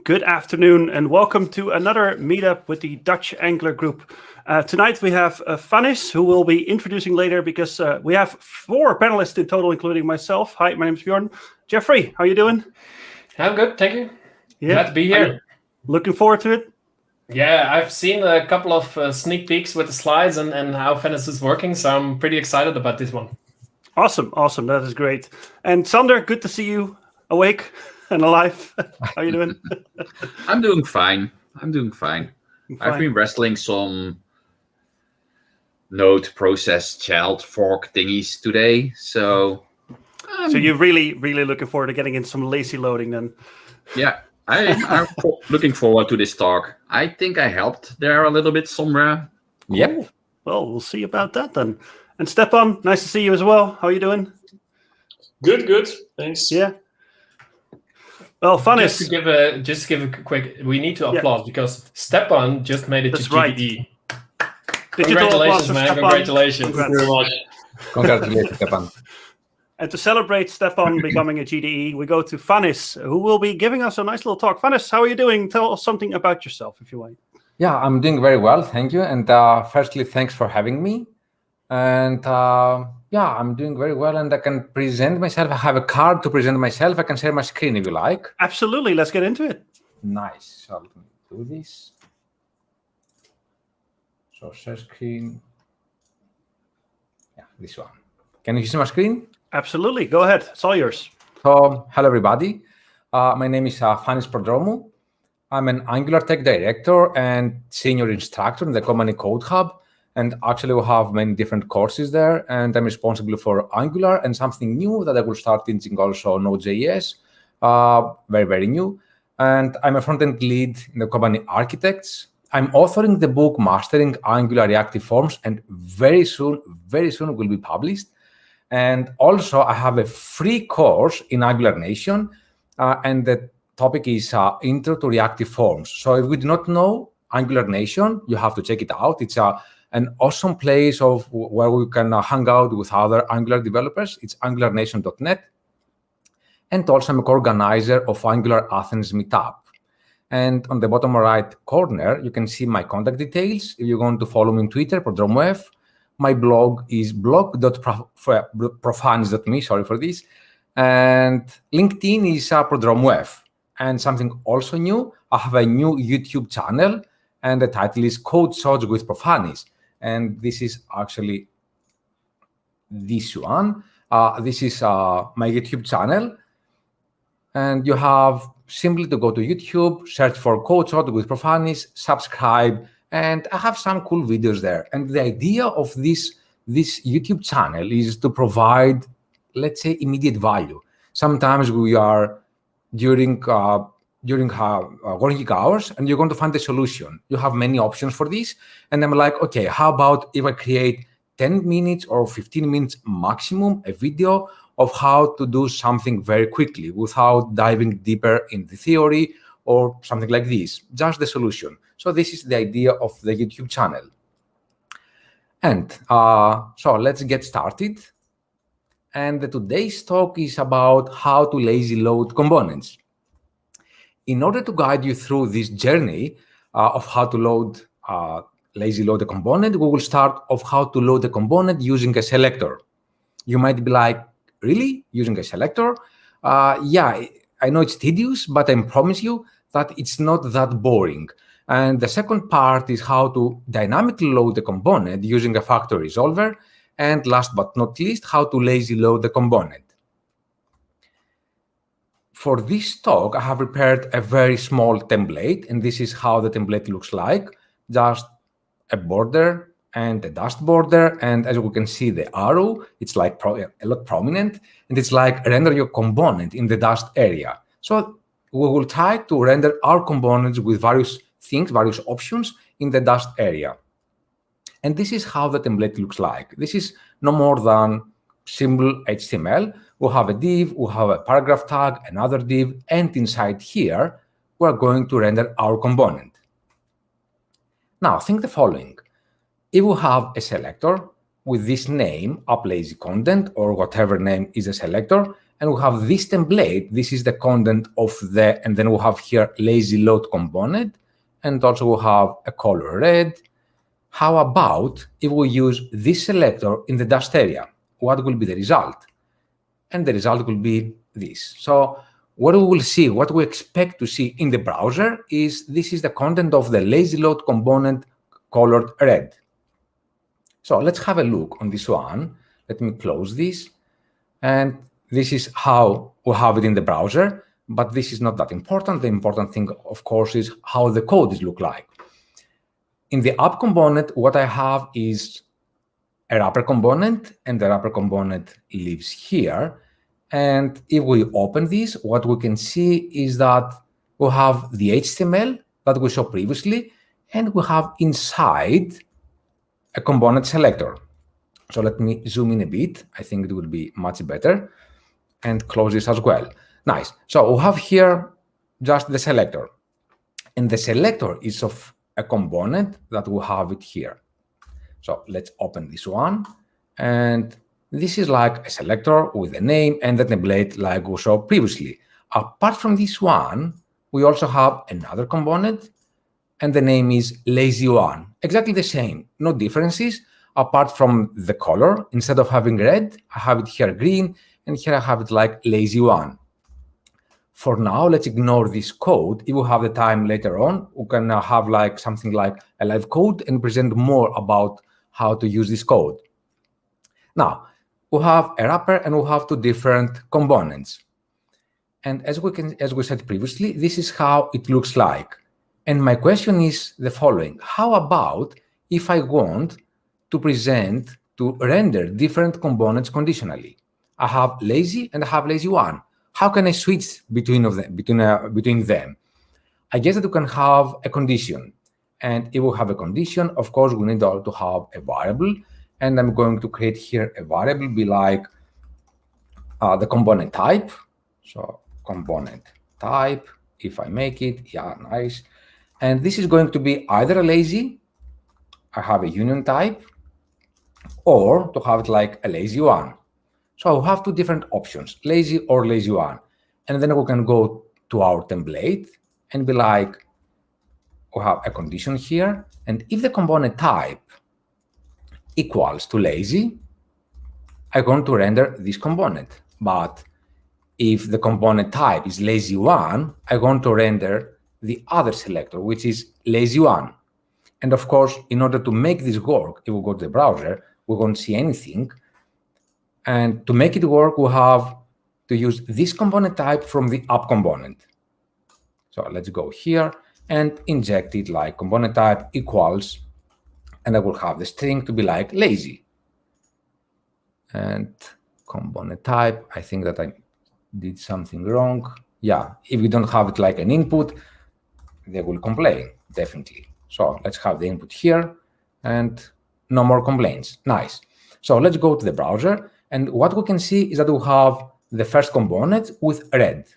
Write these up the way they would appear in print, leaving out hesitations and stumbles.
good afternoon, and welcome to another meetup with the Dutch Angular group. Tonight we have Fanis, who will be introducing later because we have 4 panelists in total, including myself. Hi, my name is Bjorn. Jeffrey, how are you doing? I'm good, thank you. Yeah. Glad to be here. Looking forward to it? Yeah, I've seen a couple of sneak peeks with the slides and how Fanis is working, so I'm pretty excited about this one. Awesome. That is great. And Sander, good to see you awake and alive. How are you doing? I'm doing fine. I've been wrestling some node process child fork thingies today, so you're really looking forward to getting in some lazy loading then? Yeah, I'm looking forward to this talk. I think I helped there a little bit somewhere. Cool. Yep. Well, we'll see about that then. And Stepan, nice to see you as well. How are you doing? Good. Thanks. Yeah. Well, Fanis. Just give a quick. We need to applaud because Stepan just made it to GDE. Right. Congratulations, man! Congratulations. Thank you very much. Congratulations, Stepan. And to celebrate Stepan becoming a GDE, we go to Fanis, who will be giving us a nice little talk. Fanis, how are you doing? Tell us something about yourself, if you want. Yeah, I'm doing very well, thank you. And firstly, thanks for having me. And yeah, I'm doing very well, and I can present myself. I have a card to present myself. I can share my screen if you like. Absolutely, let's get into it. Nice. So let me do this. So share screen. Yeah, this one. Can you see my screen? Absolutely, go ahead. It's all yours. So hello, everybody. My name is Fanis Prodromou. I'm an Angular Tech Director and Senior Instructor in the company Code.Hub. And actually, we have many different courses there, and I'm responsible for Angular and something new that I will start teaching also Node.js, very new. And I'm a front-end lead in the company ARCHITECHTS. I'm authoring the book Mastering Angular Reactive Forms, and very soon will be published. And also, I have a free course in Angular Nation, and the topic is Intro to Reactive Forms. So if we do not know Angular Nation, you have to check it out. It's an awesome place where we can hang out with other Angular developers. It's angularnation.net. And also, I'm a co-organizer of Angular Athens meetup. And on the bottom right corner, you can see my contact details. If you want to follow me on Twitter, Prodromou, my blog is blog.profanis.me, sorry for this. And LinkedIn is Prodromou. And something also new, I have a new YouTube channel, and the title is Code Shots with Profanis. And this is actually this one. This is my YouTube channel. And you have simply to go to YouTube, search for Code Shots with Profanis, subscribe, and I have some cool videos there. And the idea of this YouTube channel is to provide, let's say, immediate value. Sometimes we are during working hours, and you're going to find a solution. You have many options for this. And I'm like, okay, how about if I create 10 minutes or 15 minutes maximum, a video of how to do something very quickly without diving deeper in the theory or something like this, just the solution. So this is the idea of the YouTube channel. And so let's get started. And today's talk is about how to lazy load components. In order to guide you through this journey of how to lazy load a component, we will start off how to load a component using a selector. You might be like, really? Using a selector? Yeah, I know it's tedious, but I promise you that it's not that boring. And the second part is how to dynamically load the component using a factor resolver. And last but not least, how to lazy load the component. For this talk, I have prepared a very small template, and this is how the template looks like. Just a border and a dust border, and as we can see, the arrow, it's like a lot prominent, and it's like render your component in the dust area. So we will try to render our components with various things, various options in the dust area. And this is how the template looks like. This is no more than simple HTML. We'll have a div, we'll have a paragraph tag, another div, and inside here, we're going to render our component. Now, think the following. If we have a selector with this name, app lazy content, or whatever name is a selector, and we have this template. This is the content of the, and then we have here lazy load component, and also we have a color red. How about if we use this selector in the dashed area? What will be the result? And the result will be this. So what we will see, what we expect to see in the browser is this is the content of the lazy load component colored red. So let's have a look on this one. Let me close this. And this is how we have it in the browser, but this is not that important. The important thing, of course, is how the code is look like. In the app component, what I have is a wrapper component, and the wrapper component lives here. And if we open this, what we can see is that we have the HTML that we saw previously, and we have inside a component selector. So let me zoom in a bit. I think it will be much better, and close this as well. Nice. So we have here just the selector, and the selector is of a component that we have it here. So let's open this one, and this is like a selector with a name and the template like we saw previously. Apart from this one, we also have another component, and the name is lazy1. Exactly the same, no differences, apart from the color. Instead of having red, I have it here green, and here I have it like lazy1. For now, let's ignore this code. If we have the time later on, we can have like something like a live code and present more about how to use this code. Now, we have a wrapper and we have two different components. And as we said previously, this is how it looks like. And my question is the following: how about if I want to render different components conditionally? I have lazy and I have lazy1. How can I switch between them? I guess that we can have a condition. And if we have a condition, of course, we need to have a variable. And I'm going to create here a variable, be like the component type. So component type, if I make it, yeah, nice. And this is going to be either a lazy, I have a union type, or to have it like a lazy1. So we have two different options, lazy or lazy1. And then we can go to our template and be like, we have a condition here. And if the component type equals to lazy, I'm going to render this component. But if the component type is lazy1, I'm going to render the other selector, which is lazy1. And of course, in order to make this work, if we go to the browser, we won't see anything. And to make it work, we have to use this component type from the app component. So let's go here and inject it like component type equals, and I will have the string to be like lazy. And component type, I think that I did something wrong. Yeah, if you don't have it like an input, they will complain, definitely. So let's have the input here, and no more complaints. Nice. So let's go to the browser. And what we can see is that we have the first component with red.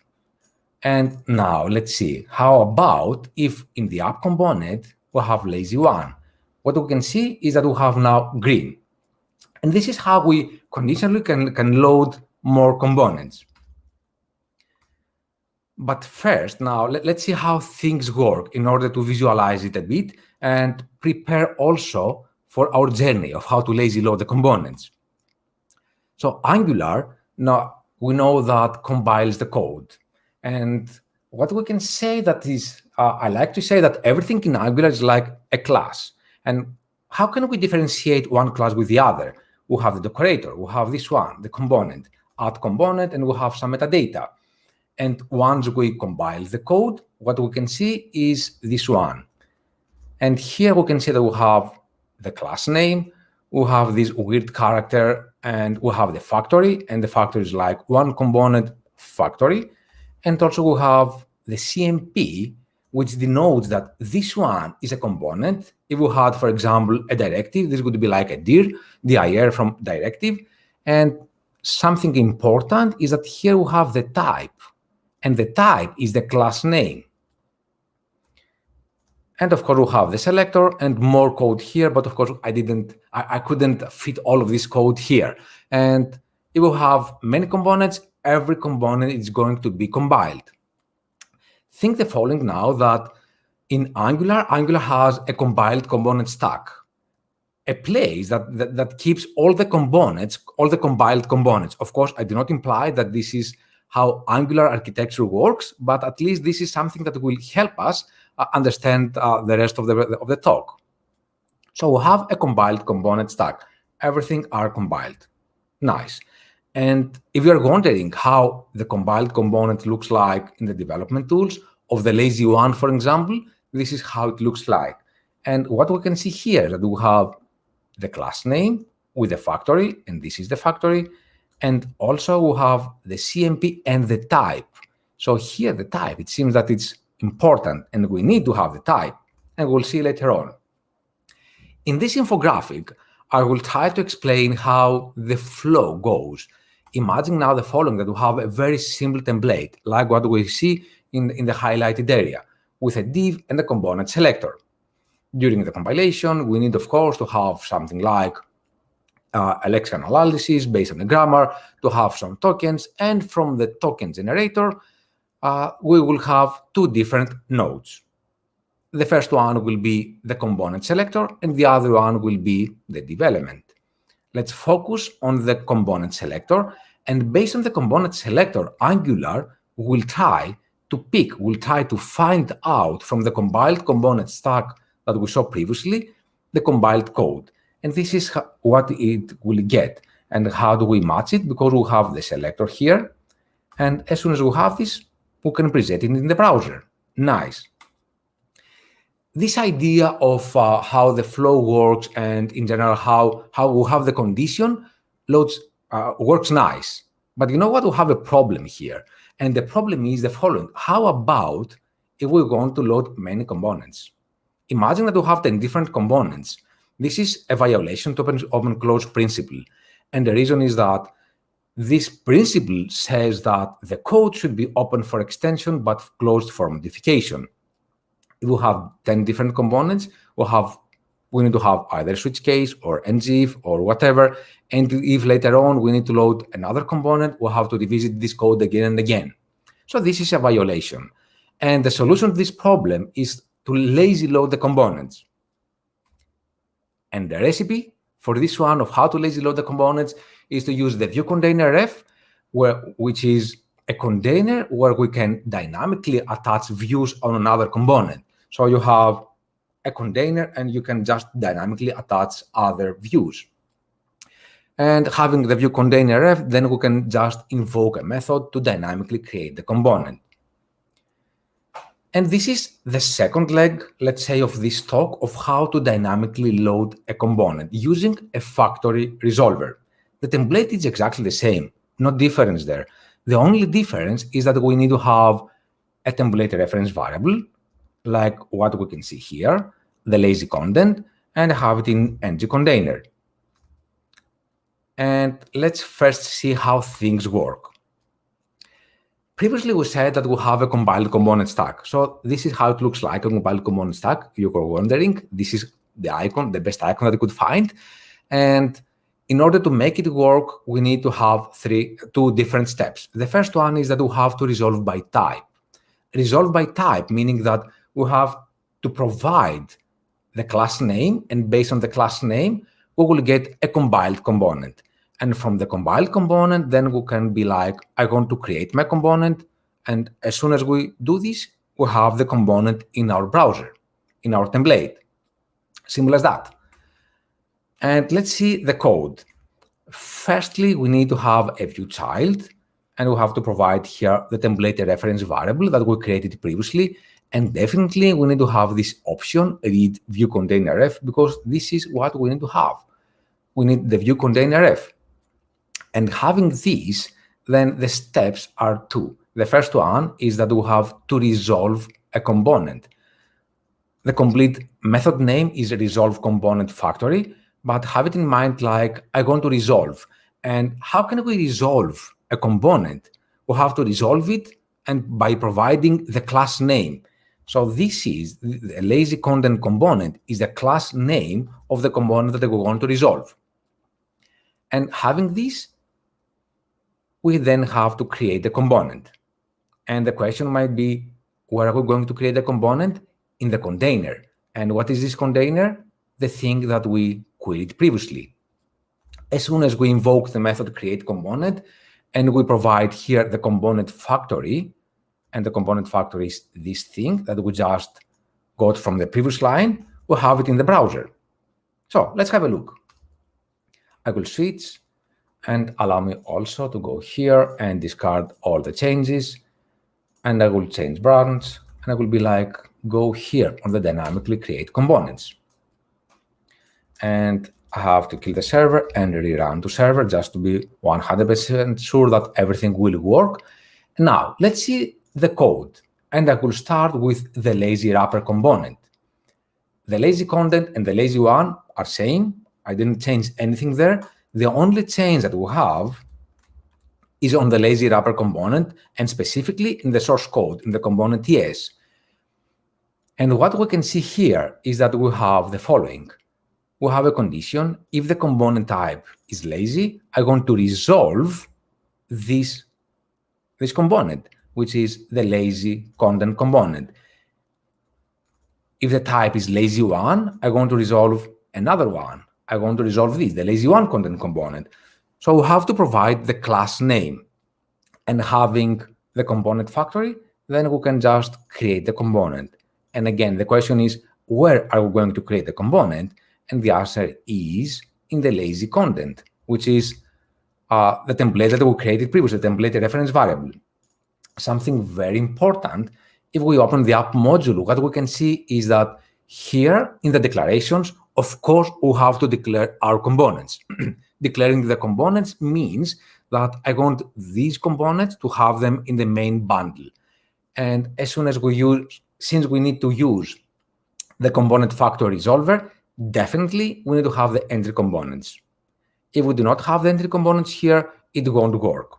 And now let's see, how about if in the app component we have lazy1? What we can see is that we have now green. And this is how we conditionally can load more components. But first, now let's see how things work in order to visualize it a bit and prepare also for our journey of how to lazy load the components. So Angular, now we know that compiles the code. And what we can say that is, I like to say that everything in Angular is like a class. And how can we differentiate one class with the other? We have the decorator, we have this one, the component, add component, and we have some metadata. And once we compile the code, what we can see is this one. And here we can see that we have the class name, we have this weird character, and we have the factory, and the factory is like one component factory. And also we have the CMP, which denotes that this one is a component. If we had, for example, a directive, this would be like a dir from directive. And something important is that here we have the type, and the type is the class name. And of course, we have the selector and more code here, but of course, I couldn't fit all of this code here. And if we have many components, every component is going to be compiled. Think the following now, that in Angular has a compiled component stack, a place that keeps all the components, all the compiled components. Of course, I do not imply that this is how Angular architecture works, but at least this is something that will help us understand the rest of the talk. So we have a compiled component stack. Everything are compiled. Nice. And if you're wondering how the compiled component looks like in the development tools of the lazy one, for example, this is how it looks like. And what we can see here is that we have the class name with the factory, and this is the factory. And also we have the CMP and the type. So here the type, it seems that it's important and we need to have the type, and we'll see later on. In this infographic, I will try to explain how the flow goes. Imagine now the following, that we have a very simple template, like what we see in the highlighted area, with a div and a component selector. During the compilation, we need, of course, to have something like a lexical analysis based on the grammar, to have some tokens, and from the token generator, we will have two different nodes. The first one will be the component selector, and the other one will be the div element. Let's focus on the component selector, and based on the component selector, Angular will try to find out from the compiled component stack that we saw previously, the compiled code. And this is what it will get. And how do we match it? Because we have the selector here, and as soon as we have this, we can present it in the browser. Nice. This idea of how the flow works, and in general how we have the condition loads works nice. But you know what? We have a problem here. And the problem is the following. How about if we want to load many components? Imagine that we have 10 different components. This is a violation to open-close principle. And the reason is that this principle says that the code should be open for extension but closed for modification. If we have 10 different components, we need to have either switch case or ngIf or whatever. And if later on we need to load another component, we'll have to revisit this code again and again. So this is a violation. And the solution to this problem is to lazy load the components. And the recipe for this one of how to lazy load the components is to use the view container ref, which is a container where we can dynamically attach views on another component. So you have a container and you can just dynamically attach other views. And having the view container ref, then we can just invoke a method to dynamically create the component. And this is the second leg, let's say, of this talk of how to dynamically load a component using a factory resolver. The template is exactly the same, no difference there. The only difference is that we need to have a template reference variable, like what we can see here, the lazy content, and have it in ng container. And let's first see how things work. Previously, we said that we have a compiled component stack. So this is how it looks like, a compiled component stack. You were wondering, this is the icon, the best icon that I could find. And in order to make it work, we need to have two different steps. The first one is that we have to resolve by type. Resolve by type, meaning that we have to provide the class name, and based on the class name, we will get a compiled component. And from the compiled component, then we can be like, I want to create my component. And as soon as we do this, we have the component in our browser, in our template. Simple as that. And let's see the code. Firstly, we need to have a view child, and we have to provide here the template reference variable that we created previously. And definitely, we need to have this option, read view container ref, because this is what we need to have. We need the view container ref. And having these, then the steps are two. The first one is that we have to resolve a component. The complete method name is resolve component factory, but have it in mind like I want to resolve. And how can we resolve a component? We have to resolve it and by providing the class name. So this is the lazy content component is the class name of the component that we want to resolve. And having this, we then have to create the component. And the question might be, where are we going to create the component? In the container. And what is this container? The thing that we queried previously. As soon as we invoke the method create component, and we provide here the component factory, and the component factory is this thing that we just got from the previous line, we have it in the browser. So let's have a look. I will switch, and allow me also to go here and discard all the changes. And I will change branch, and I will be like, go here on the dynamically create components. And I have to kill the server and rerun to server just to be 100% sure that everything will work. Now, let's see the code. And I will start with the lazy wrapper component. The lazy content and the lazy one are same. I didn't change anything there. The only change that we have is on the lazy wrapper component, and specifically in the source code, in the component TS. And what we can see here is that we have the following. We have a condition. If the component type is lazy, I'm going to resolve this component, which is the lazy content component. If the type is lazy1, I'm going to resolve another one. I'm going to resolve this, the lazy1 content component. So we have to provide the class name. And having the component factory, then we can just create the component. And again, the question is, where are we going to create the component? And the answer is in the lazy content, which is the template that we created previously, the template reference variable. Something very important, if we open the app module, what we can see is that here in the declarations, of course, we have to declare our components. Declaring the components means that I want these components to have them in the main bundle. And as soon as since we need to use the component factory resolver, definitely we need to have the entry components. If we do not have the entry components here, it won't work.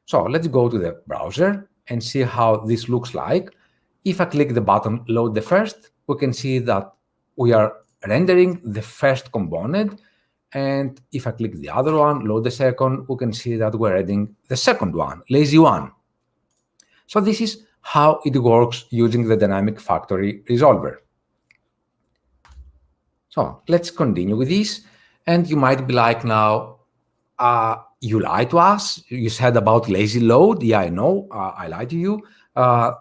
So let's go to the browser and see how this looks like. If I click the button load the first, we can see that we are rendering the first component. And if I click the other one, load the second, we can see that we're adding the second one, lazy one. So this is how it works using the dynamic factory resolver. So let's continue with this. And you might be like now, you lied to us. You said about lazy load. Yeah, I know, I lied to you. The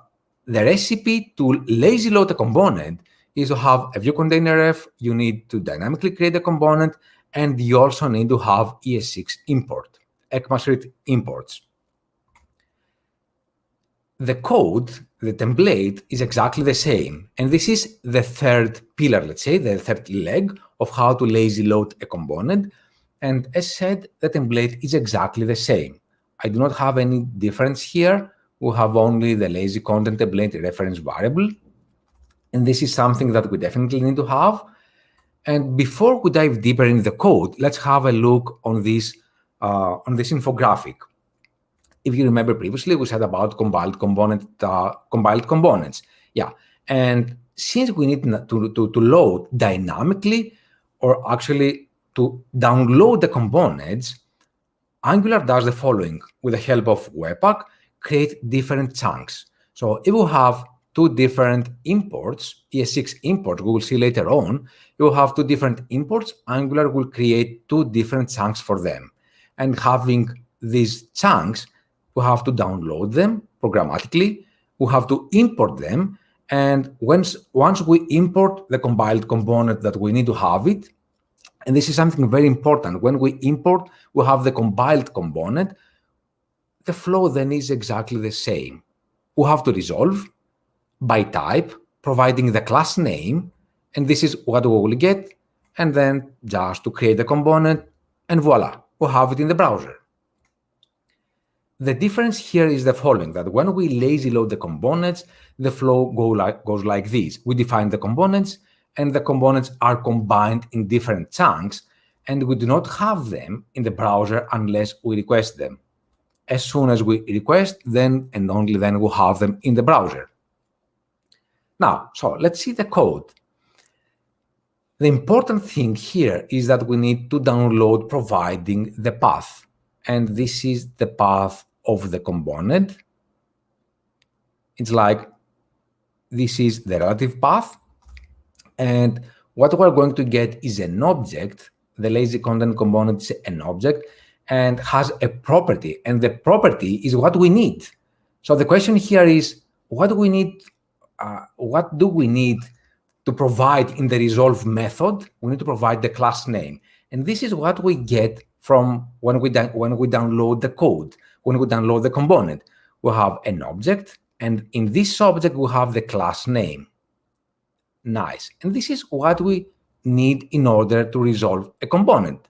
recipe to lazy load a component is to have a view container ref. You need to dynamically create a component, and you also need to have ES6 import, ECMAScript imports. The code, the template, is exactly the same. And this is the third pillar, let's say, the third leg of how to lazy load a component. And as said, the template is exactly the same. I do not have any difference here. We have only the lazy content template reference variable. And this is something that we definitely need to have. And before we dive deeper in the code, let's have a look on this infographic. If you remember previously, we said about compiled components. Yeah, and since we need to load dynamically, or actually to download the components, Angular does the following with the help of Webpack: create different chunks. So if we have two different imports, ES6 imports, we will see later on, you will have two different imports. Angular will create two different chunks for them. And having these chunks, we have to download them programmatically. We have to import them. And once we import the compiled component that we need to have it, and this is something very important, when we import, we have the compiled component, the flow then is exactly the same. We have to resolve by type, providing the class name, and this is what we will get, and then just to create the component, and voila, we have it in the browser. The difference here is the following, that when we lazy load the components, the flow goes like this. We define the components, and the components are combined in different chunks, and we do not have them in the browser unless we request them. As soon as we request, then and only then we'll have them in the browser. Now, so let's see the code. The important thing here is that we need to download providing the path. and this is the path of the component. It's like this is the relative path, and what we're going to get is an object. The lazy content component is an object and has a property, and the property is what we need. So the question here is, what do we need to provide in the resolve method? We need to provide the class name, and this is what we get from when we download the code. When we download the component, we have an object, and in this object we have the class name. Nice. And this is what we need in order to resolve a component.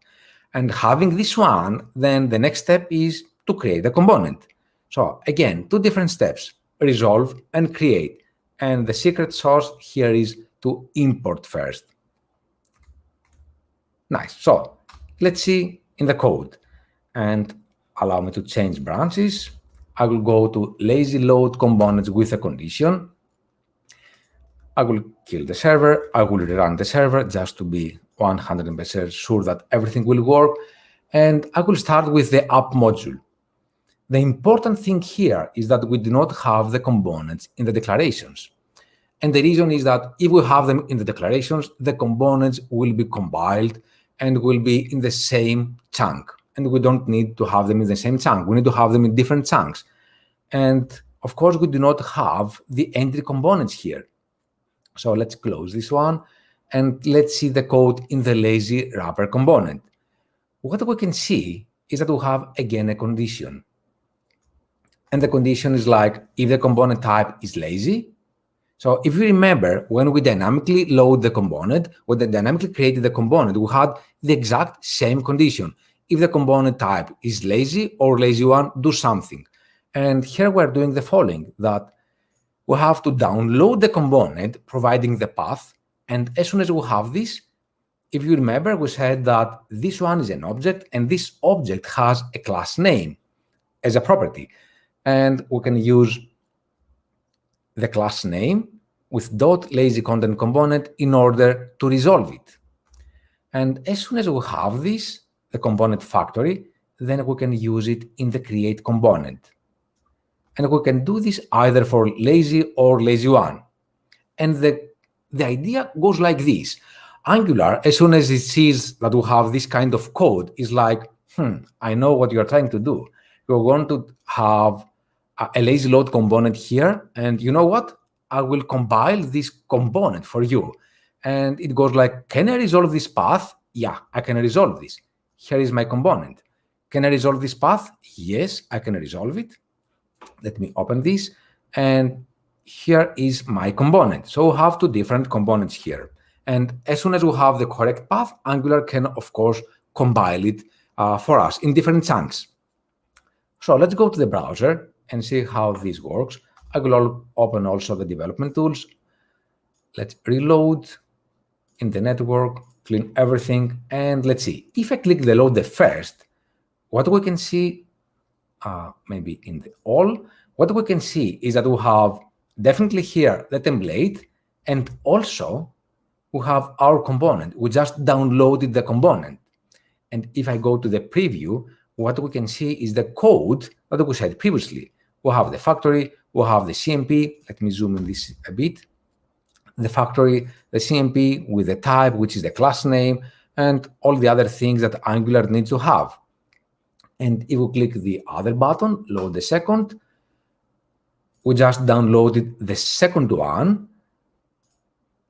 And having this one, then the next step is to create a component. So again, two different steps: resolve and create. And the secret sauce here is to import first. Nice. So let's see in the code, and allow me to change branches. I will go to lazy load components with a condition. I will kill the server. I will rerun the server just to be 100% sure that everything will work. And I will start with the app module. The important thing here is that we do not have the components in the declarations. And the reason is that if we have them in the declarations, the components will be compiled and will be in the same chunk. And we don't need to have them in the same chunk. We need to have them in different chunks. And of course, we do not have the entry components here. So let's close this one, and let's see the code in the lazy wrapper component. What we can see is that we have, again, a condition. And the condition is like, if the component type is lazy. So if you remember, when we dynamically load the component, when we dynamically created the component, we had the exact same condition. If the component type is lazy or lazy one, do something. And here we're doing the following, that we have to download the component, providing the path. And as soon as we have this, if you remember, we said that this one is an object, and this object has a class name as a property. And we can use the class name with .lazy content component in order to resolve it. And as soon as we have this, the component factory, then we can use it in the create component. And we can do this either for lazy or lazy one. And the idea goes like this. Angular, as soon as it sees that we have this kind of code, is like, I know what you're trying to do. You're going to have a lazy load component here, and you know what? I will compile this component for you. And it goes like, can I resolve this path? Yeah, I can resolve this. Here is my component. Can I resolve this path? Yes, I can resolve it. Let me open this, and here is my component. So we have two different components here. And as soon as we have the correct path, Angular can, of course, compile it for us in different chunks. So let's go to the browser and see how this works. I will open also the development tools. Let's reload in the network, clean everything, and let's see. If I click the load the first, what we can see, maybe in the all, what we can see is that we have definitely here the template, and also we have our component. We just downloaded the component. And if I go to the preview, what we can see is the code that we said previously. We have the factory, we have the CMP. Let me zoom in this a bit. The factory, the CMP with the type, which is the class name, and all the other things that Angular needs to have. And if we click the other button, load the second, we just downloaded the second one.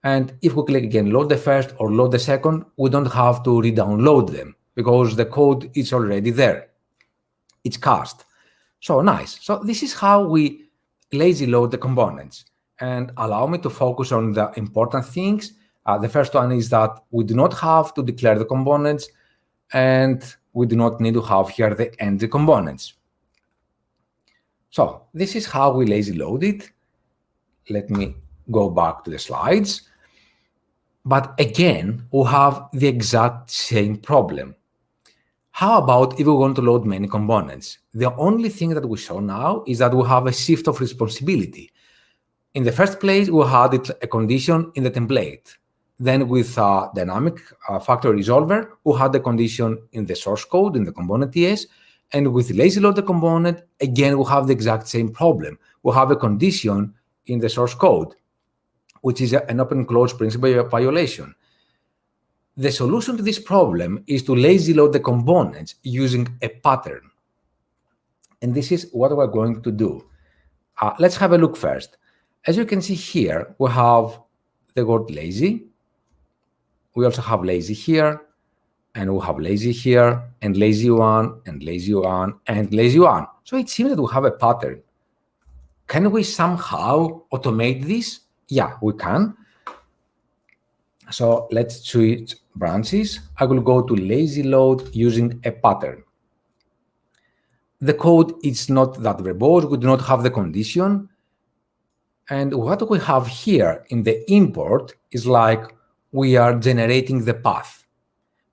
And if we click again, load the first or load the second, we don't have to re-download them because the code is already there. It's cached. So nice. So this is how we lazy load the components. And allow me to focus on the important things. The first one is that we do not have to declare the components, and we do not need to have here the entry components. So this is how we lazy load it. Let me go back to the slides. But again, we have the exact same problem. How about if we want to load many components? The only thing that we show now is that we have a shift of responsibility. In the first place, we had a condition in the template. Then with dynamic factory resolver, we had the condition in the source code, in the component TS, And with lazy load the component, again, we have the exact same problem. We have a condition in the source code, which is an open-close principle violation. The solution to this problem is to lazy load the components using a pattern. And this is what we're going to do. Let's have a look first. As you can see here, we have the word lazy. We also have lazy here, and we have lazy here, and lazy one, and lazy one, and lazy one. So it seems that we have a pattern. Can we somehow automate this? Yeah, we can. So let's switch branches. I will go to lazy load using a pattern. The code is not that verbose. We do not have the condition. And what we have here in the import is like we are generating the path.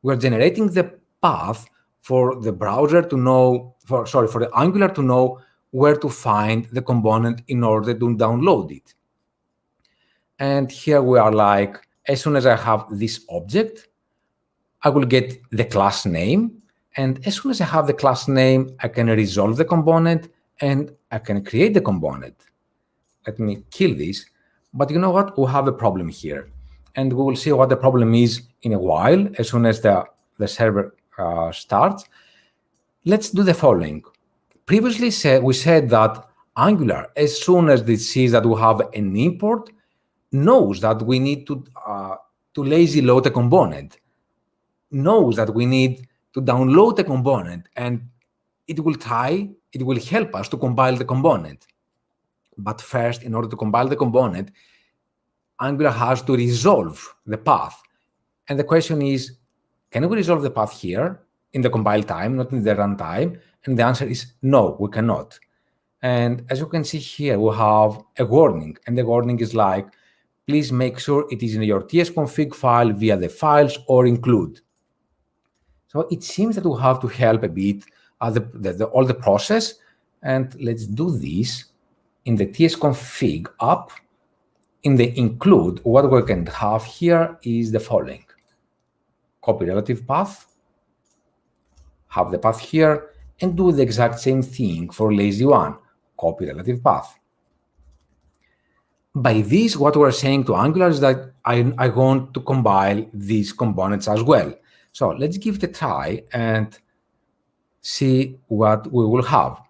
We're generating the path for the browser to know, for the Angular to know where to find the component in order to download it. And here we are like, as soon as I have this object, I will get the class name. And as soon as I have the class name, I can resolve the component and I can create the component. Let me kill this. But you know what? We have a problem here. And we will see what the problem is in a while, as soon as the server starts. Let's do the following. Previously, we said that Angular, as soon as it sees that we have an import, knows that we need to lazy load a component, knows that we need to download the component, and it will help us to compile the component. But first, in order to compile the component, Angular has to resolve the path. And the question is, can we resolve the path here in the compile time, not in the runtime? And the answer is no, we cannot. And as you can see here, we have a warning. And the warning is like, please make sure it is in your tsconfig file via the files or include. So it seems that we have to help a bit all the process. And let's do this in the tsconfig app. In the include, what we can have here is the following. Copy relative path, have the path here, and do the exact same thing for lazy one. Copy relative path. By this, what we're saying to Angular is that I want to compile these components as well. So let's give it a try and see what we will have.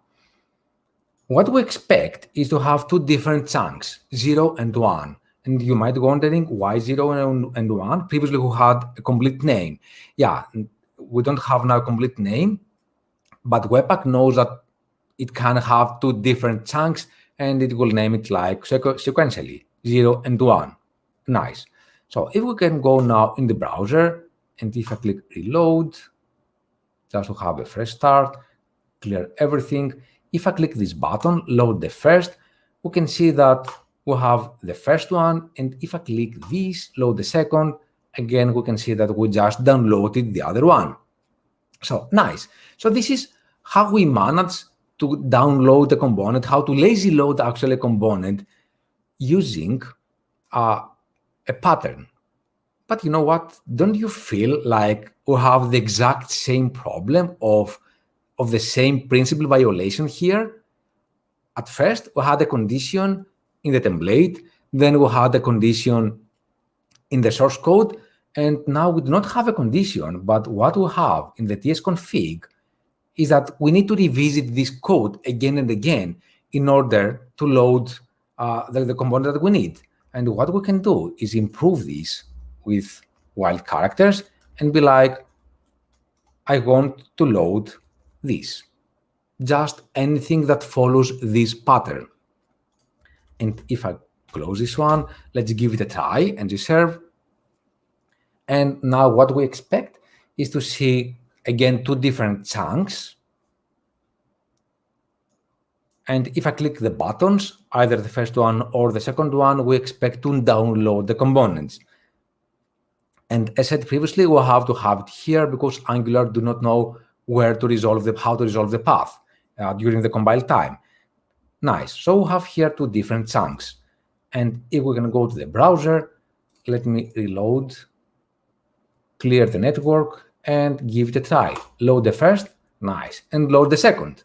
What we expect is to have two different chunks, 0 and 1. And you might be wondering why 0 and 1? Previously, we had a complete name. Yeah, we don't have now a complete name, but Webpack knows that it can have two different chunks, and it will name it like sequentially, 0 and 1. Nice. So if we can go now in the browser, and if I click reload, just to have a fresh start, clear everything. If I click this button, load the first, we can see that we have the first one. And if I click this, load the second, again, we can see that we just downloaded the other one. So nice. So this is how we manage to download the component, how to lazy load actually a component using a pattern. But you know what? Don't you feel like we have the exact same problem of the same principle violation here? At first, we had a condition in the template, then we had a condition in the source code, and now we do not have a condition, but what we have in the tsconfig is that we need to revisit this code again and again in order to load the component that we need. And what we can do is improve this with wild characters and be like, I want to load this. Just anything that follows this pattern. And if I close this one, let's give it a try and reserve. And now what we expect is to see, again, two different chunks. And if I click the buttons, either the first one or the second one, we expect to download the components. And as said previously, we'll have to have it here because Angular do not know how to resolve the path during the compile time. Nice. So we have here two different chunks. And if we're going to go to the browser, let me reload, clear the network, and give it a try. Load the first, Nice. And load the second.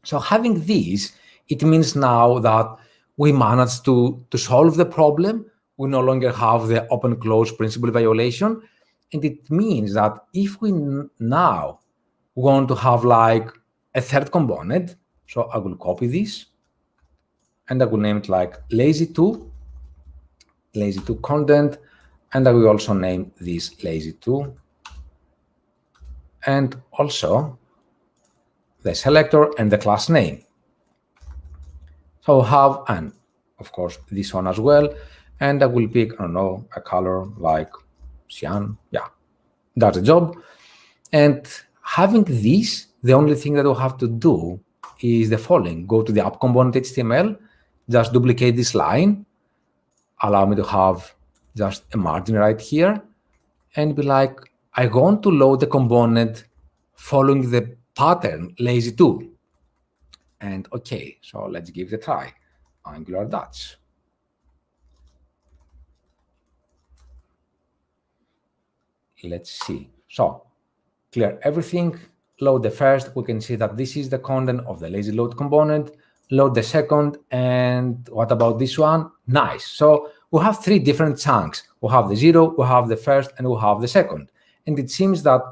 So having this, it means now that we managed to solve the problem. We no longer have the open-close principle violation. And it means that if we now want to have like a third component, so I will copy this, and I will name it like lazy2 content, and I will also name this lazy2, and also the selector and the class name. So we'll have, and of course, this one as well, and I will pick, I don't know, a color like cyan. Yeah, that's the job. And having this, the only thing that we'll have to do is the following. Go to the app component HTML, just duplicate this line, allow me to have just a margin right here, and be like, I want to load the component following the pattern lazy2. And okay, so let's give it a try. Angular Dutch. Let's see. So clear everything, load the first. We can see that this is the content of the lazy load component. Load the second, and what about this one? Nice. So we have three different chunks. We have the 0, we have the first, and we have the second. And it seems that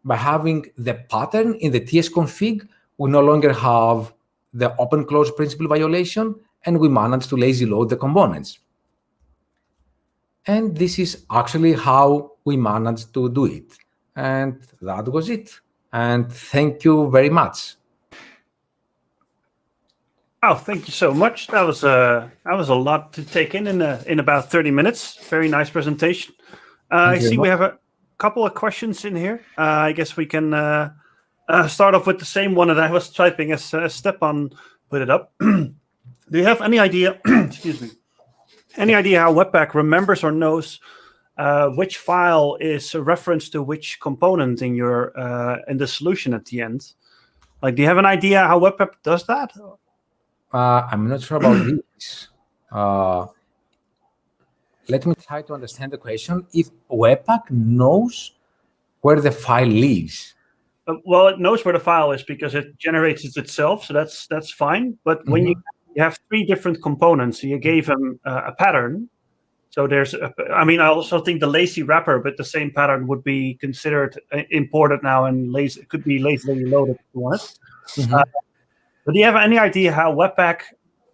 by having the pattern in the TS config, we no longer have the open-close principle violation, and we managed to lazy load the components. And this is actually how we managed to do it. And that was it. And thank you very much. Oh, thank you so much. That was a lot to take in about 30 minutes. Very nice presentation. I see we have a couple of questions in here. I guess we can start off with the same one that I was typing as Stepan put it up. Do you have any idea? Excuse me. Any idea how Webpack remembers or knows which file is a reference to which component in your in the solution at the end? Like, do you have an idea how Webpack does that? I'm not sure about this. Let me try to understand the question. If Webpack knows where the file lives. Well, it knows where the file is because it generates it itself, so that's fine. But when you have three different components, so you gave them a pattern. So there's, I mean, I also think the lazy wrapper, but the same pattern would be considered imported now and it could be lazily loaded if you want it. But do you have any idea how Webpack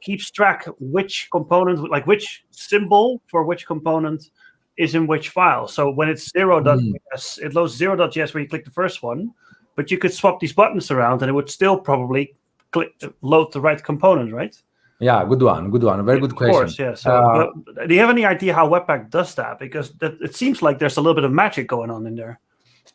keeps track which component, like which symbol for which component is in which file? So when it's 0.js, it loads 0.js when you click the first one, but you could swap these buttons around and it would still probably load the right component, right? Yeah, good one. Very good question. Of course, yeah. So do you have any idea how Webpack does that? Because it seems like there's a little bit of magic going on in there.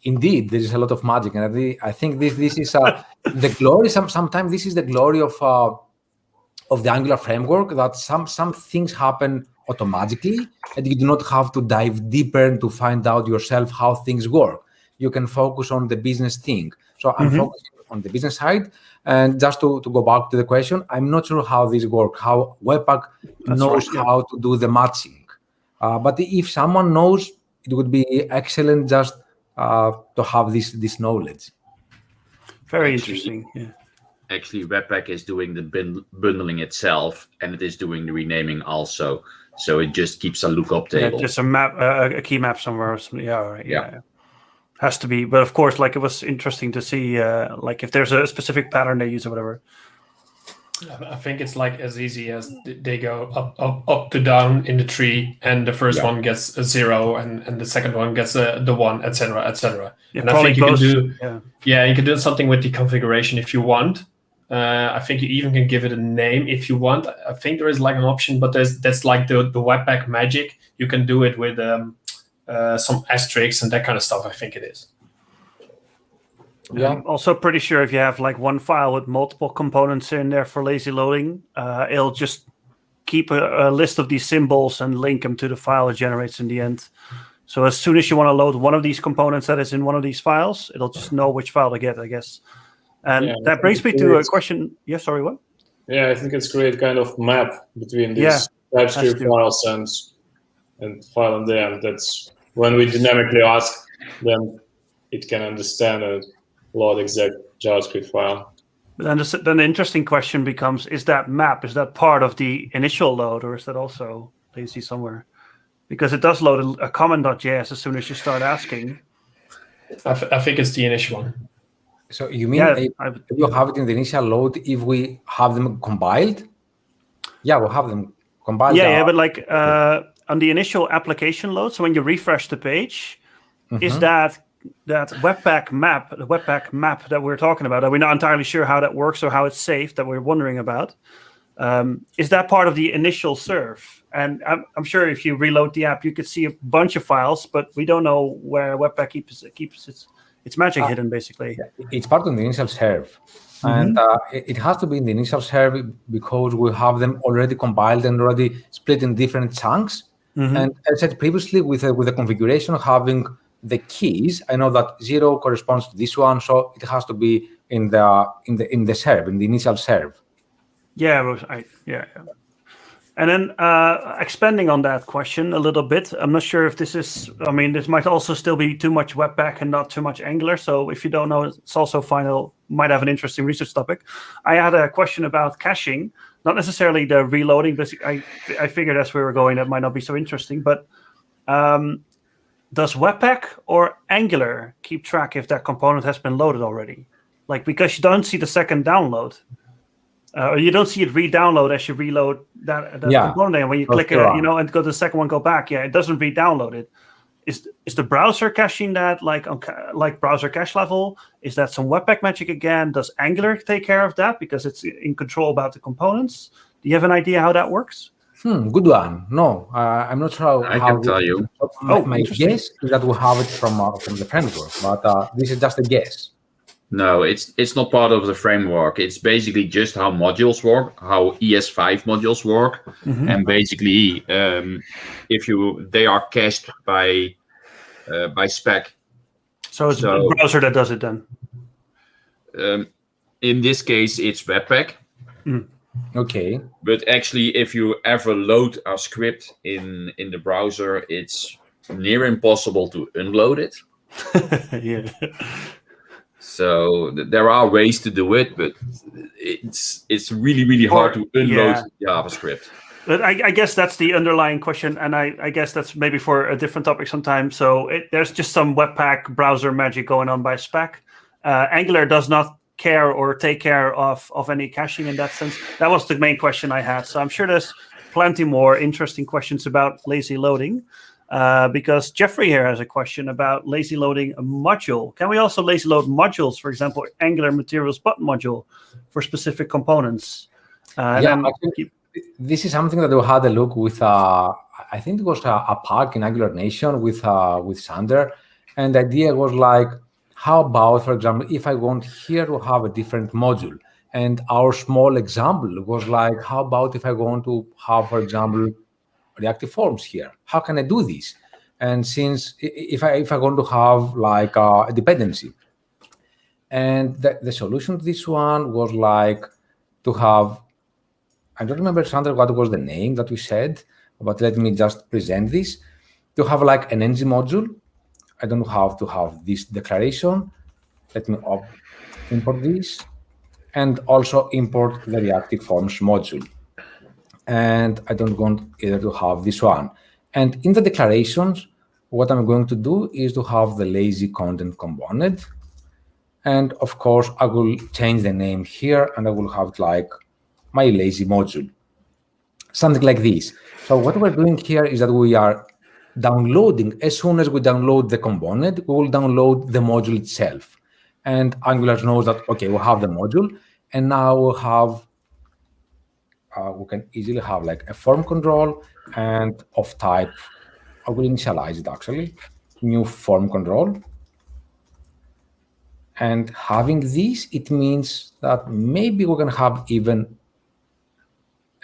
Indeed, there is a lot of magic, and I think this is the glory. Sometimes this is the glory of the Angular framework, that some things happen automatically, and you do not have to dive deeper to find out yourself how things work. You can focus on the business thing. So I'm focusing on the business side, and just to go back to the question, I'm not sure how this works, how Webpack knows how to do the matching. But if someone knows, it would be excellent just to have this knowledge. Very interesting. Yeah. Actually, Webpack is doing the bundling itself, and it is doing the renaming also. So it just keeps a lookup table. Yeah, just a map, a key map somewhere. Or something. Yeah, right. Yeah. Has to be. But of course, like, it was interesting to see, like, if there's a specific pattern they use or whatever. I think it's like as easy as they go up to down in the tree, and the first one gets a 0, and the second one gets the 1, etc., etc. Yeah, and I think you can do, you can do something with the configuration if you want. I think you even can give it a name if you want. I think there is like an option, but that's like the Webpack magic. You can do it with some asterisks and that kind of stuff. I think it is. Yeah. I'm also pretty sure if you have like one file with multiple components in there for lazy loading, it'll just keep a list of these symbols and link them to the file it generates in the end. So as soon as you want to load one of these components that is in one of these files, it'll just know which file to get, I guess. And that brings me to a question. Yeah, sorry, what? Yeah, I think it's great kind of map between these TypeScript files and file and them. That's when we dynamically ask, then it can understand and load exact JavaScript file. But then the interesting question becomes: is that map, is that part of the initial load, or is that also lazy somewhere? Because it does load a comment.js as soon as you start asking. I think it's the initial one. So you mean if you have it in the initial load, if we have them compiled? Yeah, we'll have them compiled. Yeah, but like on the initial application load, so when you refresh the page, is that Webpack map, the Webpack map that we're talking about, that we're not entirely sure how that works or how it's saved, that we're wondering about, is that part of the initial serve? And I'm sure if you reload the app, you could see a bunch of files, but we don't know where Webpack keeps its magic hidden, basically. It's part of the initial serve. And it has to be in the initial serve because we have them already compiled and already split in different chunks. And as I said previously, with the configuration of having the keys, I know that 0 corresponds to this one, so it has to be in the serve, in the initial serve. Yeah, yeah. And then expanding on that question a little bit, I'm not sure if this is, I mean, this might also still be too much Webpack and not too much Angular. So if you don't know, it's also fine. Might have an interesting research topic. I had a question about caching, not necessarily the reloading, but I figured as we were going, that might not be so interesting. But does Webpack or Angular keep track if that component has been loaded already? Like, because you don't see the second download. Or you don't see it re-download as you reload that component. And when you click it, and go to the second one, go back. Yeah, it doesn't re-download it. Is the browser caching that like browser cache level? Is that some Webpack magic again? Does Angular take care of that because it's in control about the components? Do you have an idea how that works? Good one. No, I'm not sure I can tell you. My guess is that we have it from the framework, but this is just a guess. No, it's not part of the framework. It's basically just how modules work, how ES5 modules work, and basically, they are cached by spec. So it's the browser that does it then. In this case, it's Webpack. Okay. But actually, if you ever load a script in the browser, it's near impossible to unload it. Yeah. So there are ways to do it, but it's really, really hard to unload JavaScript. But I guess that's the underlying question, and I guess that's maybe for a different topic sometime. So there's just some Webpack browser magic going on by spec. Angular does not care or take care of any caching in that sense. That was the main question I had. So I'm sure there's plenty more interesting questions about lazy loading. Because Jeffrey here has a question about lazy loading a module. Can we also lazy load modules, for example, Angular materials button module for specific components? This is something that we had a look with, I think it was a park in Angular Nation with Sander. And the idea was like, how about, for example, if I want here to have a different module? And our small example was like, how about if I want to have, for example, Reactive Forms here? How can I do this? And since if I want to have like a dependency, and the solution to this one was like to have, I don't remember, Sandra, what was the name that we said, but let me just present this, to have like an ng module. I don't have to have this declaration. Let me import this and also import the Reactive Forms module. And I don't want either to have this one. And in the declarations, what I'm going to do is to have the lazy content component. And of course, I will change the name here and I will have it like my lazy module, something like this. So what we're doing here is that we are downloading, as soon as we download the component, we will download the module itself. And Angular knows that, okay, we'll have the module, and now we'll have we can easily have like a form control and of type, I will initialize it actually, new form control. And having this, it means that maybe we're going to have even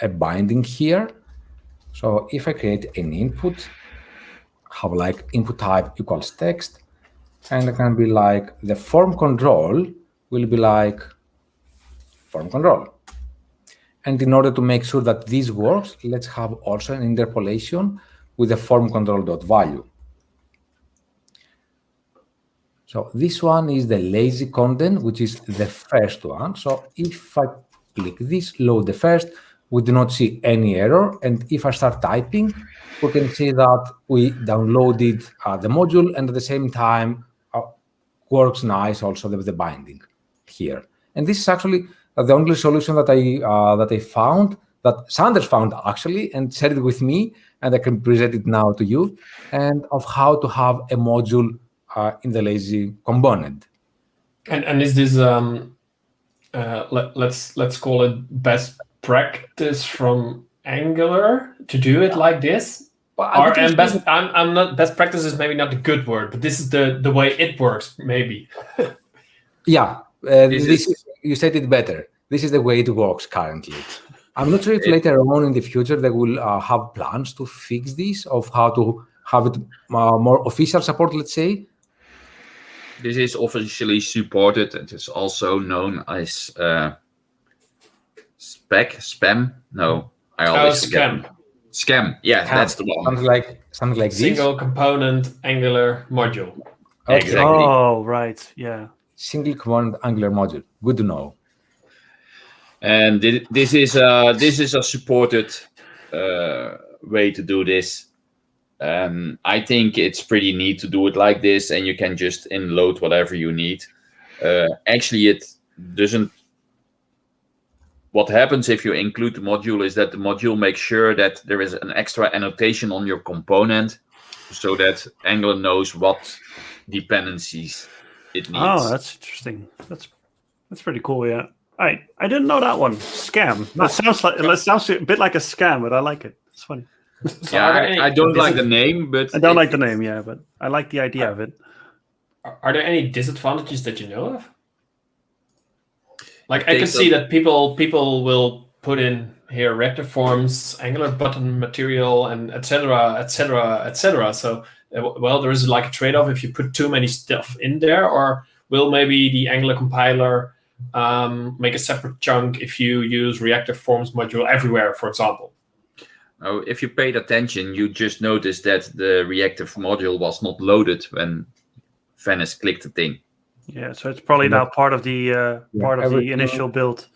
a binding here. So if I create an input, have like input type equals text, and it can be like the form control will be like form control. And in order to make sure that this works, let's have also an interpolation with the form control.value. So this one is the lazy content, which is the first one. So if I click this, load the first, we do not see any error. And if I start typing, we can see that we downloaded the module, and at the same time works nice also the binding here. And this is actually the only solution that I found, that Sanders found actually, and shared it with me, and I can present it now to you, and of how to have a module in the lazy component. And is this let's call it best practice from Angular to do it like this? Best practice is maybe not a good word, but this is the way it works, maybe. Yeah, you said it better. This is the way it works currently. I'm not sure if later on in the future they will have plans to fix this, of how to have it more official support, let's say. This is officially supported. It is also known as spam. No, I always forget. Scam. Yeah, that's the one. Something like Single component Angular module. Okay. Exactly. Oh, right. Yeah. Single component Angular module. Good to know. And this is a supported way to do this. I think it's pretty neat to do it like this, and you can just load whatever you need. Actually, it doesn't. What happens if you include the module is that the module makes sure that there is an extra annotation on your component, so that Angular knows what dependencies it needs. Oh, that's interesting. That's pretty cool. Yeah, I didn't know that one. Scam. That sounds a bit like a scam, but I like it. It's funny. So yeah, I don't like the name, but I don't like the name. Yeah, but I like the idea of it. Are there any disadvantages that you know of? Like I can see that people will put in here reactive forms, Angular button material, and etc. So well, there is like a trade-off if you put too many stuff in there, or will maybe the Angular compiler make a separate chunk if you use reactive forms module everywhere, for example? Oh, if you paid attention, you just noticed that the reactive module was not loaded when Fanis clicked the thing. Yeah, so it's probably now part of the initial build,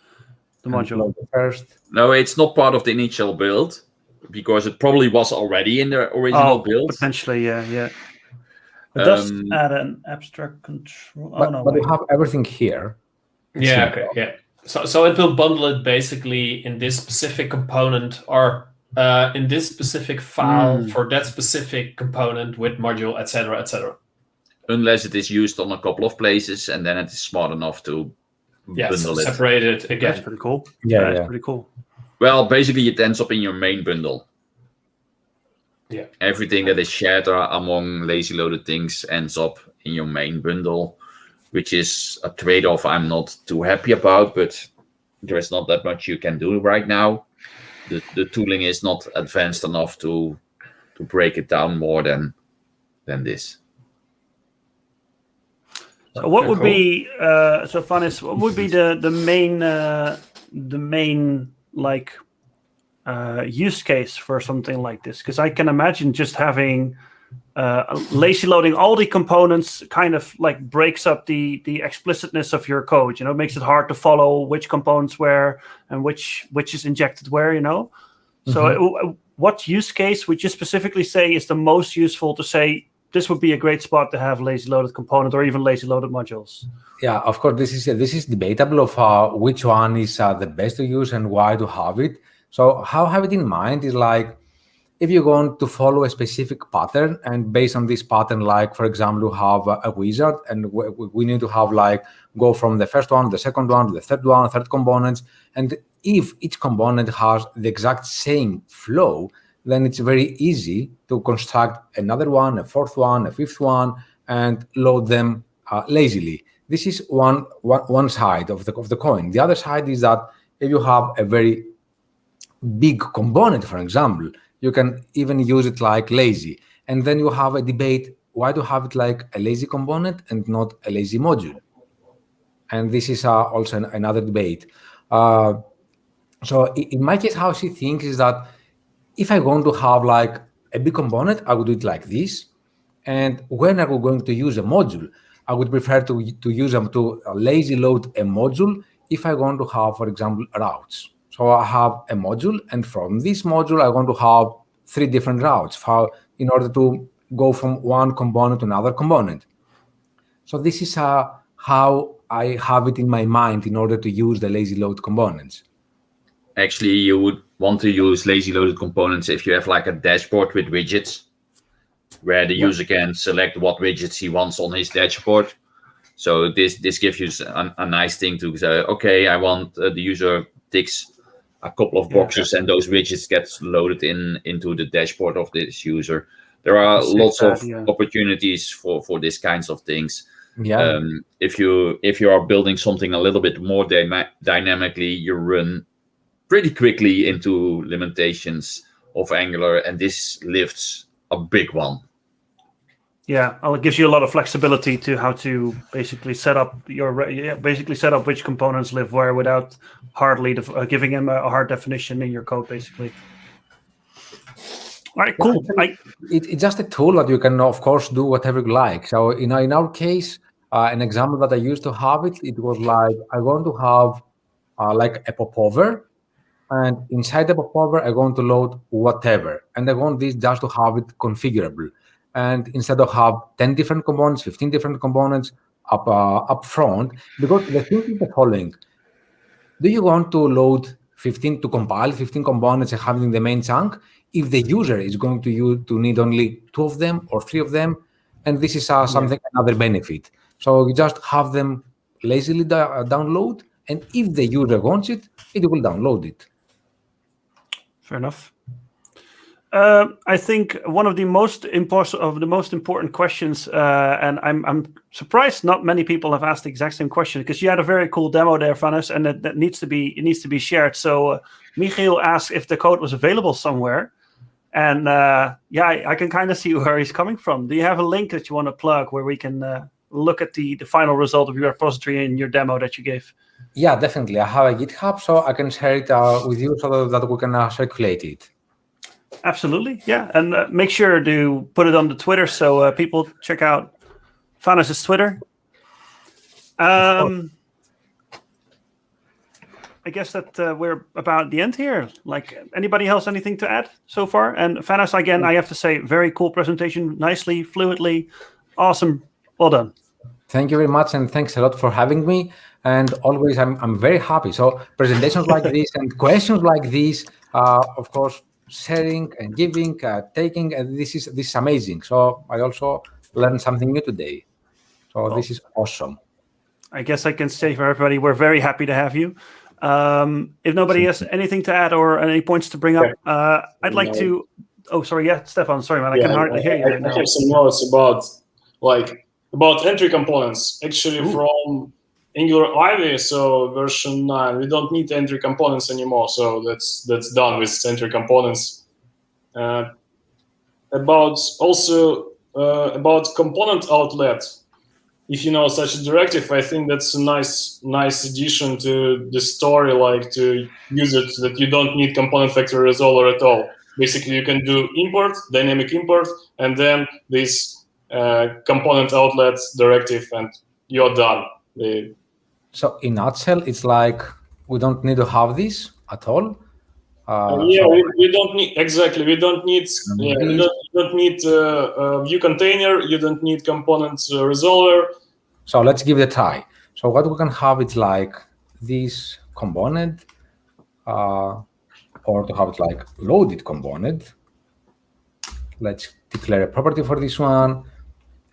the module. First. No, it's not part of the initial build, because it probably was already in the original build. Potentially, yeah. It does add an abstract control. But we have everything here. Yeah, okay, yeah. So it will bundle it basically in this specific component, or in this specific file for that specific component with module, etc. Unless it is used on a couple of places, and then it is smart enough to bundle it. Separate it again. That's pretty cool. Yeah, That's pretty cool. Well, basically, it ends up in your main bundle. Yeah. Everything that is shared among lazy loaded things ends up in your main bundle, which is a trade-off I'm not too happy about, but there is not that much you can do right now. The tooling is not advanced enough to break it down more than this. So what would be Fanis? What would be the main like use case for something like this? Because I can imagine just having lazy loading all the components kind of like breaks up the explicitness of your code. It makes it hard to follow which components where and which is injected where. Mm-hmm. So what use case would you specifically say is the most useful to say? This would be a great spot to have lazy loaded component or even lazy loaded modules. Yeah, of course, this is debatable of which one is the best to use and why to have it. So how I have it in mind is like, if you're going to follow a specific pattern, and based on this pattern, like for example, you have a wizard, and we need to have like go from the first one, the second one, the third components, and if each component has the exact same flow, then it's very easy to construct another one, a fourth one, a fifth one, and load them lazily. This is one side of the coin. The other side is that if you have a very big component, for example, you can even use it like lazy. And then you have a debate, why to have it like a lazy component and not a lazy module? And this is also another debate. So in my case, how I see things is that if I want to have like a big component, I would do it like this. And when are we going to use a module? I would prefer to use them to lazy load a module if I want to have, for example, routes. So I have a module, and from this module, I want to have 3 different routes in order to go from one component to another component. So this is how I have it in my mind in order to use the lazy load components. Actually, you would want to use lazy loaded components if you have like a dashboard with widgets, where the user can select what widgets he wants on his dashboard. So this gives you a nice thing to say, okay, I want the user ticks a couple of boxes and those widgets get loaded into the dashboard of this user. There are lots of opportunities for these kinds of things. Yeah. If you are building something a little bit more dynamically, you run pretty quickly into limitations of Angular, and this lifts a big one. Yeah, well, it gives you a lot of flexibility to how to basically set up which components live where without hardly giving them a hard definition in your code, basically. All right, cool. It's just a tool that you can, of course, do whatever you like. So in our case, an example that I used to have it was like I want to have like a popover, and inside the popover I want to load whatever, and I want this just to have it configurable. And instead of have 10 different components, 15 different components up front, because the thing is the following: do you want to load 15 to compile 15 components and having the main chunk? If the user is going to need only 2 of them or 3 of them, and this is another benefit. So you just have them lazily download, and if the user wants it, it will download it. Fair enough. I think one of the most important questions, and I'm surprised not many people have asked the exact same question, because you had a very cool demo there, Fanis, and that needs to be shared. So Michiel asked if the code was available somewhere, and I can kind of see where he's coming from. Do you have a link that you want to plug where we can look at the final result of your repository and your demo that you gave? Yeah, definitely. I have a GitHub, so I can share it with you so that we can circulate it. Absolutely, yeah. And make sure to put it on the Twitter so people check out Fanis' Twitter. I guess that we're about the end here. Like, anybody else, anything to add so far? And Fanis, again, I have to say, very cool presentation, nicely, fluidly, awesome, well done. Thank you very much, and thanks a lot for having me. And always, I'm very happy. So presentations like this and questions like this, of course, sharing and giving, taking, and this is amazing. So I also learned something new today. So cool. This is awesome. I guess I can say for everybody, we're very happy to have you. If nobody has anything to add or any points to bring up, I'd like to. Oh, sorry, yeah, Stefan. Sorry, man, I can hardly hear you. I have some notes about entry components. Actually, from Angular Ivy, so version 9, we don't need entry components anymore. So that's done with entry components. About component outlet. If you know such a directive, I think that's a nice addition to the story, like to use it that you don't need component factory resolver at all. Basically, you can do import, dynamic import, and then this component outlets directive, and you're done. So in a nutshell, it's like we don't need to have this at all. We don't need exactly. We don't need. You don't need view container. You don't need component resolver. So let's give it a try. So what we can have is like this component, or to have it like loaded component. Let's declare a property for this one,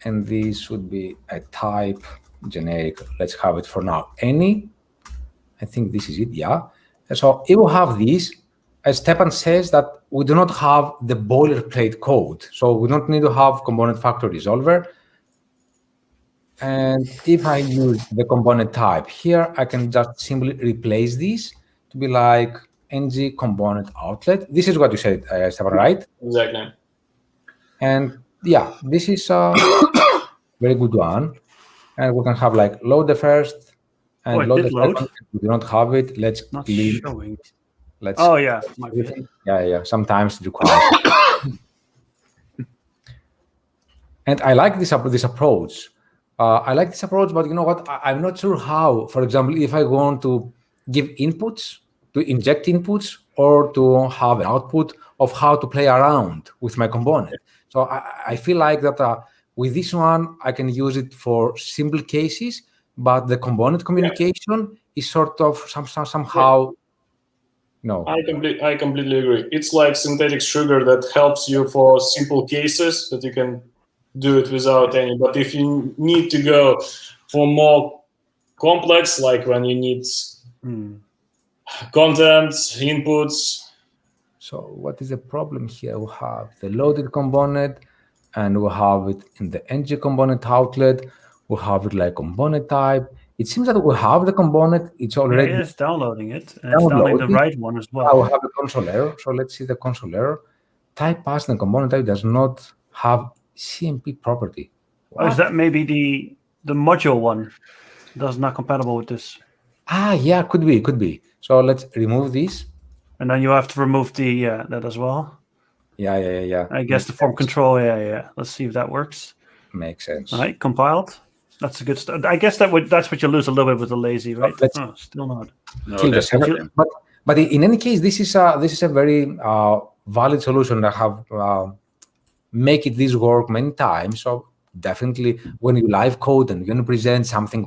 and this would be a type generic. Let's have it for now any. I think this is it. Yeah. So if we have this, as Stepan says, that we do not have the boilerplate code. So we don't need to have component factory resolver. And if I use the component type here, I can just simply replace this to be like ng component outlet. This is what you said, Stepan, right? Exactly. And yeah, this is a very good one. And we can have like load the first and load the second. We do not have it. Let's clean. Let's. Oh yeah. Yeah. Sometimes it requires. And I like this approach. I like this approach, but you know what? I'm not sure how. For example, if I want to give inputs, to inject inputs, or to have an output of how to play around with my component. So I feel like that with this one, I can use it for simple cases, but the component communication is sort of somehow. No. I completely agree. It's like synthetic sugar that helps you for simple cases that you can do it without any. But if you need to go for more complex, like when you need content, inputs. So what is the problem here? We have the loaded component, and we have it in the ng component outlet. We have it like component type. It seems that we have the component. It's already it's downloading it, and it's downloading the right one as well. I will have a console error. So let's see the console error. Type pass and component type does not have CMP property. Oh, is that maybe the module one? That's not compatible with this. Yeah, could be. So let's remove this. And then you have to remove the that as well. Yeah. I guess the form control. Yeah. Let's see if that works. Makes sense. All right, compiled. That's a good start. I guess that's what you lose a little bit with the lazy, right? Still not. No, but in any case, this is a very valid solution. I have make this work many times. So definitely, when you live code and you're going to present something,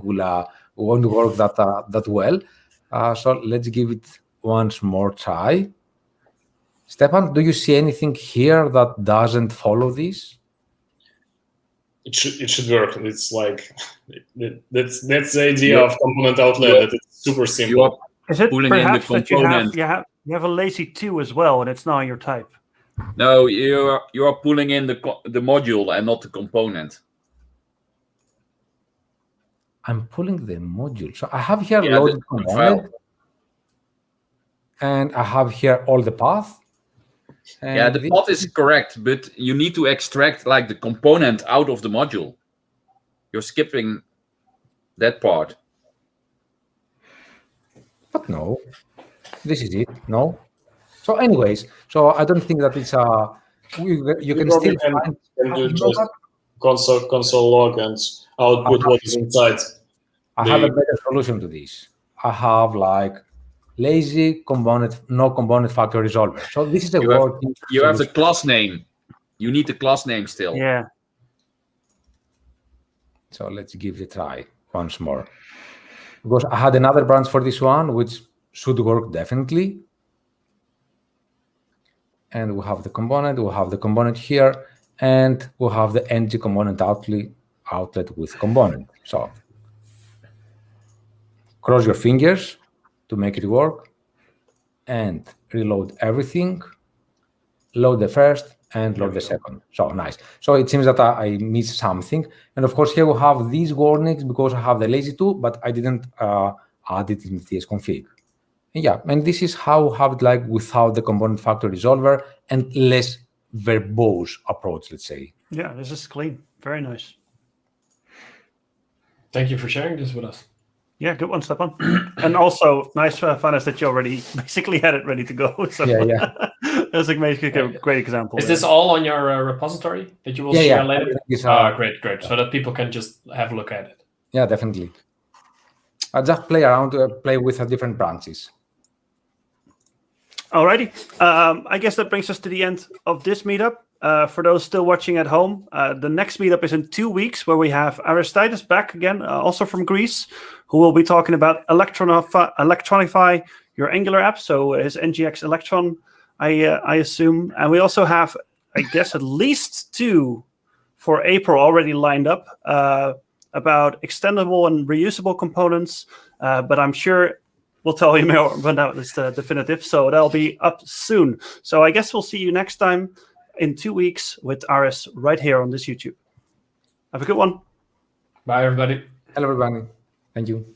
won't work that well. So let's give it once more try. Stefan, do you see anything here that doesn't follow this? It should work. It's like that's the idea of component outlet. That it's super simple. Is it perhaps that you have a lazy 2 as well, and it's not your type? No, you are pulling in the module and not the component. I'm pulling the module. So I have here loaded component, and I have here all the path. And the path is correct, but you need to extract like the component out of the module. You're skipping that part. But no, this is it. No. So anyways, I don't think that it's you can still do just console log and output what is inside. I have a better solution to this. I have like lazy component, no component factor resolver. So this is working. You have the class name. You need the class name still. Yeah. So let's give it a try once more. Because I had another branch for this one, which should work definitely. And we have the component here, and we have the ng component outlet with component. So cross your fingers to make it work, and reload everything, load the first, and load the second. So nice. So it seems that I missed something. And of course, here we have these warnings because I have the lazy 2, but I didn't add it in the tsconfig. And this is how we have it like without the component factor resolver and less verbose approach, let's say. Yeah, this is clean. Very nice. Thank you for sharing this with us. Yeah, good one, Stefan. And also, nice, Fanis, that you already basically had it ready to go. So that's a great example. Is this all on your repository that you will share later? Great. So that people can just have a look at it. Yeah, definitely. I just play around, play with different branches. Alrighty. I guess that brings us to the end of this meetup. For those still watching at home, the next meetup is in 2 weeks, where we have ARCHITECHTS back again, also from Greece, who will be talking about electronify your Angular app. So his NGX Electron, I assume. And we also have, I guess, at least 2 for April already lined up about extendable and reusable components. But I'm sure we'll tell you more when that is definitive. So that'll be up soon. So I guess we'll see you next time in 2 weeks with RS right here on this YouTube. Have a good one. Bye, everybody. Hello, everybody. Thank you.